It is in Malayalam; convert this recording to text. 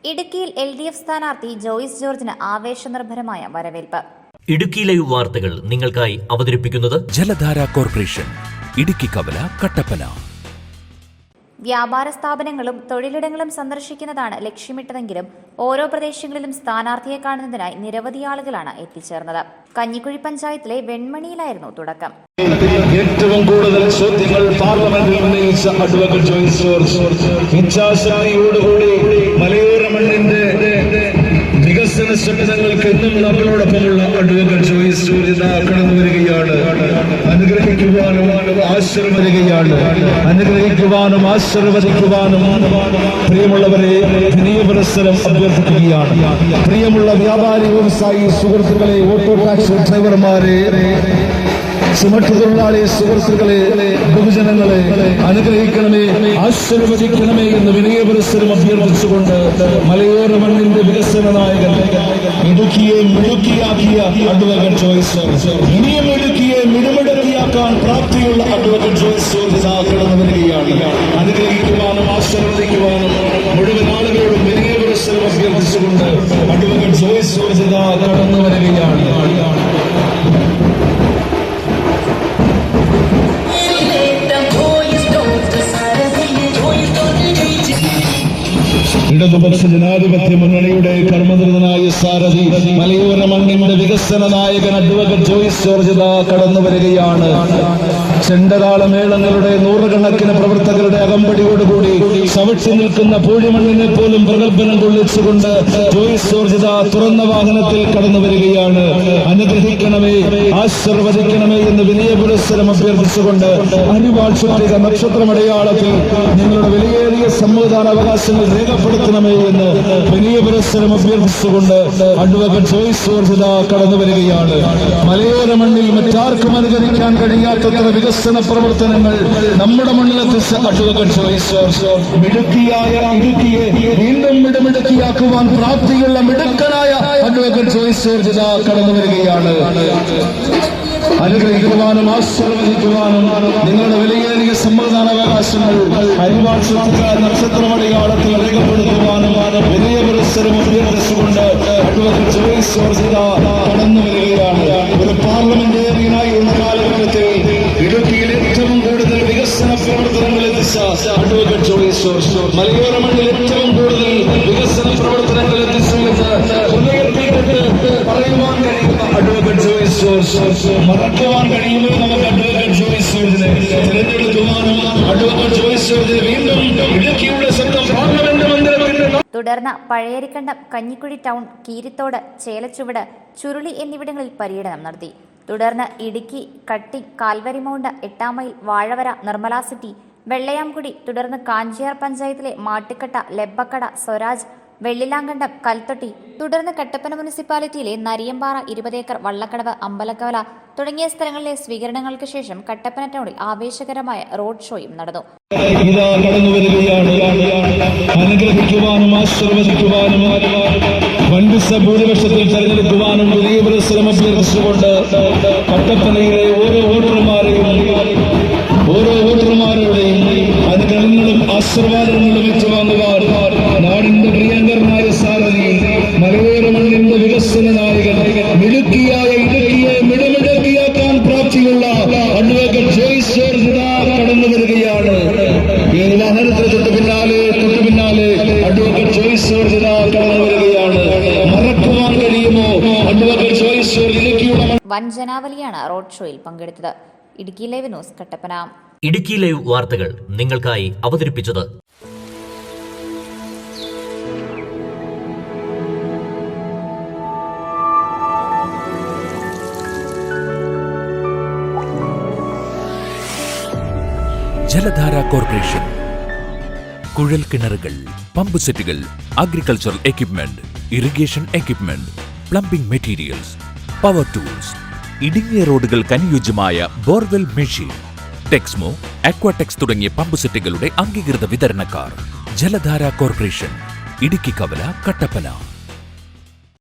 ഇടുക്കിയിൽ LDF സ്ഥാനാർത്ഥി ജോയ്സ് ജോർജിന് ആവേശനിർഭരമായ വരവേൽപ്പ്. ഇടുക്കി ലൈവ് വാർത്തകൾ നിങ്ങൾക്കായി അവതരിപ്പിക്കുന്നത് ജലധാര കോർപ്പറേഷൻ, ഇടുക്കി കവല, കട്ടപ്പന. വ്യാപാര സ്ഥാപനങ്ങളും തൊഴിലിടങ്ങളും സന്ദർശിക്കുന്നതാണ് ലക്ഷ്യമിട്ടതെങ്കിലും ഓരോ പ്രദേശങ്ങളിലും സ്ഥാനാർത്ഥിയെ കാണുന്നതിനായി നിരവധി ആളുകളാണ് എത്തിച്ചേർന്നത്. കഞ്ഞിക്കുഴി പഞ്ചായത്തിലെ വെൺമണിയിലായിരുന്നു തുടക്കം. ഏറ്റവും കൂടുതൽ ചോദ്യങ്ങൾ പാർലമെന്റിൽ ഉന്നയിച്ച അഡ്വക്കേറ്റ് ജോയ്സ് ജോർജ് ഇച്ഛാശക്തിയോടുകൂടി മലയോര മണ്ണിന്റെ വികസന സ്വപ്നങ്ങൾക്ക് എന്നും നമ്മളോടൊപ്പമുള്ള അഡ്വക്കേറ്റ് ജോയ്സ് ജോർജ് കടന്നു വരികയാണ്. അനുഗ്രഹിക്കുവാനും ആശീർവദിക്കുകയാണ്. അനുഗ്രഹിക്കുവാനും ആശീർവദിക്കുവാനും പ്രിയമുള്ളവരെ വിനയപുരസ്സരം അഭ്യർത്ഥിക്കുകയാണ്. പ്രിയമുള്ള വ്യാപാരി വ്യവസായി സുഹൃത്തുക്കളെ, ഓട്ടോ ടാക്സി ഡ്രൈവർമാരെ, ചുമട്ടുതൊഴിലാളി സുഹൃത്തുക്കളെ, ബഹുജനങ്ങളെ അനുഗ്രഹിക്കണമേ, ആശീർവദിക്കണമേ എന്ന് വിനയപുരസ്സരം അഭ്യർത്ഥിച്ചുകൊണ്ട് മലയോര മണ്ണിന്റെ വികസന നായകൻ, ഇടുക്കിയെ മിടുക്കിയാക്കിയ അഡ്വക്കേറ്റ് ജോയ്സ് ജോർജ്, ഇനിയും ഇടുക്കിയെ മിടുമിടുക്കിയാക്കാൻ പ്രാപ്തിയുള്ള അഡ്വക്കേറ്റ് ജോയ്സ് ജോർജ് കടന്നു വരികയാണ്. അനുഗ്രഹിക്കുവാനും ആശീർവദിക്കുവാനും മുഴുവൻ ആളുകളോടും വിനയപുരസ്സരം അഭ്യർത്ഥിച്ചുകൊണ്ട് അഡ്വക്കേറ്റ് ജോയ്സ് ജോർജ് കടന്നു വരികയാണ്. ഇടതുപക്ഷ ജനാധിപത്യ മുന്നണിയുടെ കർമ്മനിരതനായ സാരഥി, മലയോര മണ്ണിന്റെ വികസന നായകൻ അഡ്വക്കേറ്റ് ജോയ്സ് ജോർജ് കടന്നു വരികയാണ്. ചെണ്ടതാളമേളങ്ങളുടെ നൂറുകണക്കിന് പ്രവർത്തകരുടെ അകമ്പടിയോടുകൂടി ചവിട്ടി നിൽക്കുന്ന പൂഴിമണ്ണിനെ പോലും പ്രകൽപ്പനം കൊള്ളിച്ചുകൊണ്ട് ജോയ്സ് ജോർജ് തുറന്ന വാഹനത്തിൽ കടന്നു വരികയാണ്. അനുഗ്രഹിക്കണമേ, ആശീർവദിക്കണമേ എന്ന് വിനയപുരസ്സരം അഭ്യർത്ഥിച്ചുകൊണ്ട് അരിവാൾ ചുറ്റിക നക്ഷത്രമടയാളത്തിൽ നിങ്ങളുടെ വിലയേറിയ സമ്മതിദാനാവകാശങ്ങൾ രേഖപ്പെടുത്തണമേ എന്ന് വിനയപുരസ്സരം അഭ്യർത്ഥിച്ചുകൊണ്ട് അഡ്വക്കേറ്റ് ജോയ്സ് ജോർജ് കടന്നു വരികയാണ്. മലയോര മണ്ണിൽ മറ്റാർക്കും അനുകരിക്കാൻ കഴിയാത്തത്ര വികസന പ്രവർത്തനങ്ങൾ നമ്മുടെ മണ്ണിലെത്തിച്ച അഡ്വക്കേറ്റ് ജോയ്സ് ജോർജ്, മിടുക്കിയായ ഇടുക്കിയെ വീണ്ടും മിടുമിടുക്കിയാക്കുവാൻ പ്രാപ്തിയുള്ള മിടുക്കനായ അഡ്വക്കേറ്റ് ജോയ്സ് ജോർജ് കടന്നു വരികയാണ്. അനുഗ്രഹിക്കുവാനും ആശീർവദിക്കുവാനും നിങ്ങളുടെ വിലയേറിയ സമ്മതിദാനാവകാശങ്ങൾ അരിവാൾ ചുറ്റിക നക്ഷത്രമടയാളത്തിൽ രേഖപ്പെടുത്തുവാനും വിനയപുരസ്സരം അഭ്യർത്ഥിച്ചുകൊണ്ട് അഡ്വക്കേറ്റ് ജോയ്സ് ജോർജ് കടന്നു വരികയാണ്. ഒരു പാർലമെന്റേറിയനായി ഉള്ള കാലഘട്ടത്തിൽ ഇടുക്കിയിൽ ഏറ്റവും കൂടുതൽ വികസന പ്രവർത്തനങ്ങൾ എത്തിച്ച അഡ്വക്കേറ്റ് ജോയ്സ് ജോർജ്, മലയോര മണ്ണിൽ ഏറ്റവും കൂടുതൽ വികസന പ്രവർത്തനങ്ങൾ എത്തിച്ചെന്ന് പറയുവാൻ കഴിയുന്ന അഡ്വക്കേറ്റ് ജോയ്സ് ജോർജ്, മറക്കുവാൻ കഴിയുമോ നമുക്ക് അഡ്വക്കേറ്റ് ജോയ്സ് ജോർജിനെ തിരഞ്ഞെടുക്കുവാനും അഡ്വക്കേറ്റ് ജോയ്സ് ജോർജിനെ വീണ്ടും ഇടുക്കിയുടെ സ്വന്തം പാർലമെന്റ് മന്ദിരത്തിൽ. തുടർന്ന് പഴയരിക്കണ്ടം, കഞ്ഞിക്കുഴി ടൗൺ, കീരിത്തോട്, ചേലച്ചുവട്, ചുരുളി എന്നിവിടങ്ങളിൽ പര്യടനം നടത്തി. തുടർന്ന് ഇടുക്കി, കട്ടി, കാൽവരിമൗണ്ട്, 8 മൈൽ, വാഴവര, നിർമ്മല സിറ്റി, വെള്ളയാംകുടി, തുടർന്ന് കാഞ്ചിയാർ പഞ്ചായത്തിലെ മാട്ടിക്കട്ട, ലെബ്ബക്കട, സ്വരാജ്, വെള്ളിലാങ്കണ്ടം, കൽത്തൊട്ടി, തുടർന്ന് കട്ടപ്പന മുനിസിപ്പാലിറ്റിയിലെ നരിയമ്പാറ, 20 ഏക്കർ, വള്ളക്കടവ്, അമ്പലക്കവല തുടങ്ങിയ സ്ഥലങ്ങളിലെ സ്വീകരണങ്ങൾക്ക് ശേഷം കട്ടപ്പന ടൗണിൽ ആവേശകരമായ റോഡ് ഷോയും നടന്നു. ഇതാ കടന്നു വരികയാണ്. അനുഗ്രഹിക്കുവാനും ആശീർവദിക്കുവാനും വൻപിച്ച ഭൂരിപക്ഷത്തിൽ തെരഞ്ഞെടുക്കുവാനും വിനയപുരസ്സരം അഭ്യർത്ഥിച്ചുകൊണ്ട് കട്ടപ്പനയിലെ ഓരോ വോട്ടർമാരുടെയും അനുഗ്രഹങ്ങളും ആശീർവാദങ്ങളും ഏറ്റുവാങ്ങുവാൻ നാടിന്റെ പ്രിയങ്കരനായ സാരഥി, മലയോര മണ്ണിന്റെ വികസന നായകൻ, മിടുക്കിയായ ഇടുക്കിയെ മിടുമിടുക്കിയാക്കാൻ പ്രാപ്തിയുള്ള അഡ്വക്കേറ്റ് ജോയ്സ് ജോർജ് കടന്നു വരികയാണ്. ഈ വാഹനത്തിന് തൊട്ടു പിന്നാലെ അഡ്വക്കേറ്റ് ജോയ്സ് ജോർജ് കടന്നു വരികയാണ്. മറക്കുവാൻ കഴിയുമോ അഡ്വക്കേറ്റ് ജോയ്സ് ജോർജ്? ഇടുക്കിയുടെ വൻ ജനാവലിയാണ് റോഡ് ഷോയിൽ പങ്കെടുത്തത്. Idukki live news, Kattappana. Idukki live വാർത്തകൾ നിങ്ങൾക്കായി അവതരിപ്പിച്ചത് ജലധാര കോർപ്പറേഷൻ. കുഴൽ കിണറുകൾ, പമ്പ് സെറ്റുകൾ, agricultural equipment, irrigation equipment, plumbing materials, power tools, ഇടുങ്ങിയ റോഡുകൾക്ക് അനുയോജ്യമായ ബോർവെൽ മെഷീൻ, ടെക്സ്മോ, അക്വാടെക്സ് തുടങ്ങിയ പമ്പ് സെറ്റുകളുടെ അംഗീകൃത വിതരണക്കാർ. ജലധാര കോർപ്പറേഷൻ, ഇടുക്കി കവല, കട്ടപ്പന.